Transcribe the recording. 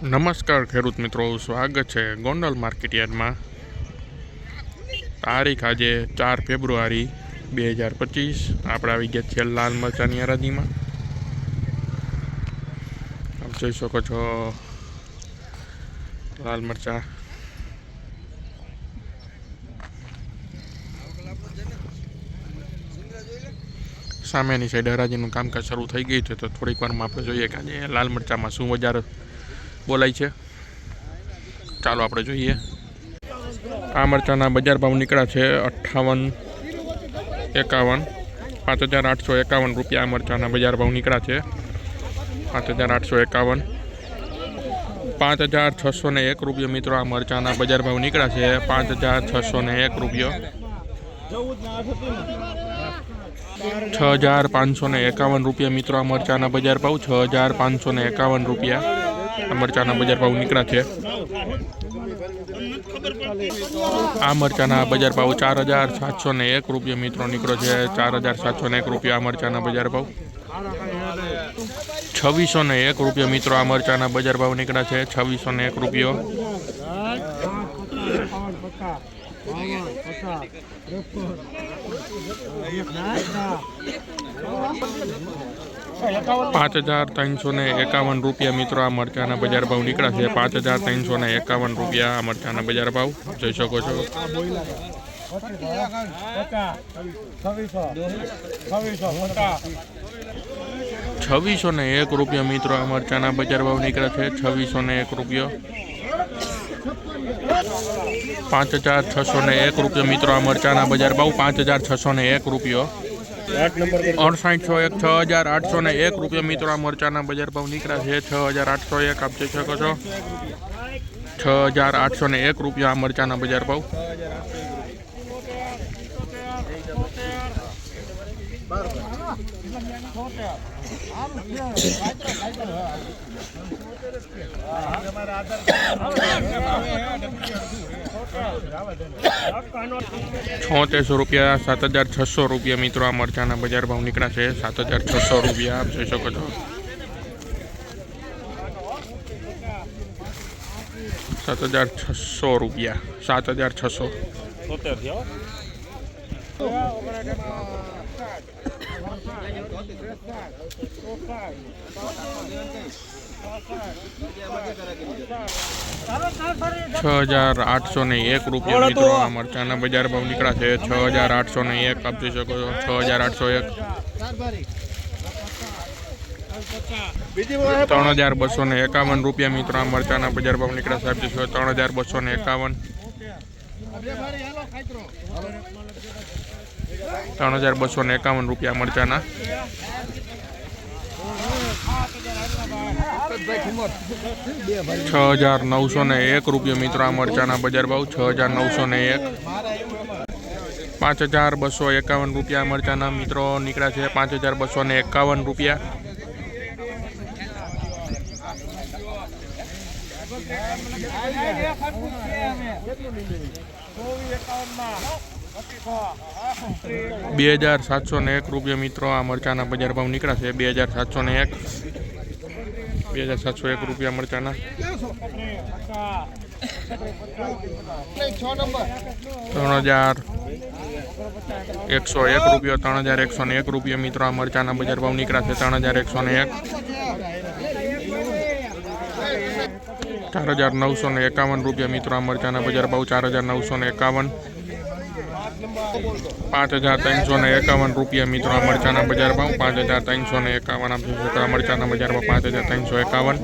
નમસ્કાર ખેડૂત મિત્રો, સ્વાગત છે ગોંડલ માર્કેટયાર્ડમાં। તારીખ આજે 4 ફેબ્રુઆરી 2025। આપણે આવી ગયા છીએ લાલ મરચાંની હરાજીમાં। આપ જોઈ શકો છો લાલ મરચાં। સામેની સાઈડ હરાજીનું કામકાજ શરૂ થઈ ગયું છે, તો થોડીક વારમાં આપણે જોઈએ કે આજે લાલ મરચાંમાં શું બજાર બોલાય છે। ચાલો આપણે જોઈએ। આ મરચાંના બજાર ભાવ નીકળ્યા છે 58-51, 5851 રૂપિયા। આ મરચાંના બજાર ભાવ નીકળ્યા છે 5851, 5601 રૂપિયો મિત્રો। આ મરચાંના બજાર ભાવ નીકળ્યા છે 5601 રૂપિયો। 6551 રૂપિયા મિત્રો। આ મરચાંના બજાર ભાવ 6551 રૂપિયા। આ મરચાંના બજાર ભાવ નીકળ્યા છે। આ મરચાંના બજાર ભાવ 4701 રૂપિયા મિત્રો નીકળ્યો છે 4701 રૂપિયા। આ મરચાંના બજાર ભાવ 2601 રૂપિયા મિત્રો। આ મરચાંના બજાર ભાવ નીકળ્યા છે 2601 રૂપિયો। 5351 રૂપિયા મિત્રો। આ મરચાંના બજાર ભાવ નીકળ્યા છે 5351 રૂપિયા। આ મરચાંના બજાર ભાવ જોઈ શકો છો। 2601 રૂપિયા મિત્રો। આ મરચાંના બજાર ભાવ નીકળ્યા છે 2601 રૂપિયો। 5601 રૂપિયા મિત્રો। આ મરચાંના બજાર ભાવ 5601 રૂપિયો। 6801, 6801 રૂપિયા મિત્રો। આ મરચાંના બજાર ભાવ નીકળ્યા છે 6801। આપ જોઈ શકો છો 6801 રૂપિયા। આ મરચાંના બજાર ભાવ 7600 રૂપિયા, 7600 રૂપિયા મિત્રો। આ મરચાંના બજાર ભાવ નીકળ્યા છે 7600 રૂપિયા। આપ જોઈ શકો છો 7600 રૂપિયા, 7600। 6801 રૂપિયા મિત્રો। આ મરચાંના બજાર ભાવ નીકળ્યા છે 6801। આપ જોઈ શકો છો 6801। 3251 રૂપિયા મિત્રો। આ મરચાંના બજાર ભાવ નીકળ્યા છે આપ જોઈ શકો 3251। 3251 રૂપિયા મરચાંના। 6901 રૂપિયા મિત્રો। આ મરચાંના બજાર ભાવ 6901। 5251 રૂપિયા મરચાંના મિત્રો નીકળ્યા છે 5251 રૂપિયા। 2701 રૂપિયા મિત્રો। આ મરચાંના બજાર ભાવ નીકળ્યા છે 2701। 2701 રૂપિયા મરચાંના। 3101 રૂપિયા, 3101 રૂપિયા મિત્રો। આ મરચાંના બજાર ભાવ નીકળ્યા છે 3101। 4951 રૂપિયા મિત્રો। આ મરચાંના બજાર ભાવ 4951। 5351 રૂપિયા મિત્રો। આ મરચાંના બજાર ભાવ 5351। આપ જોઈ શકો આ મરચાંના બજાર ભાવ 5351।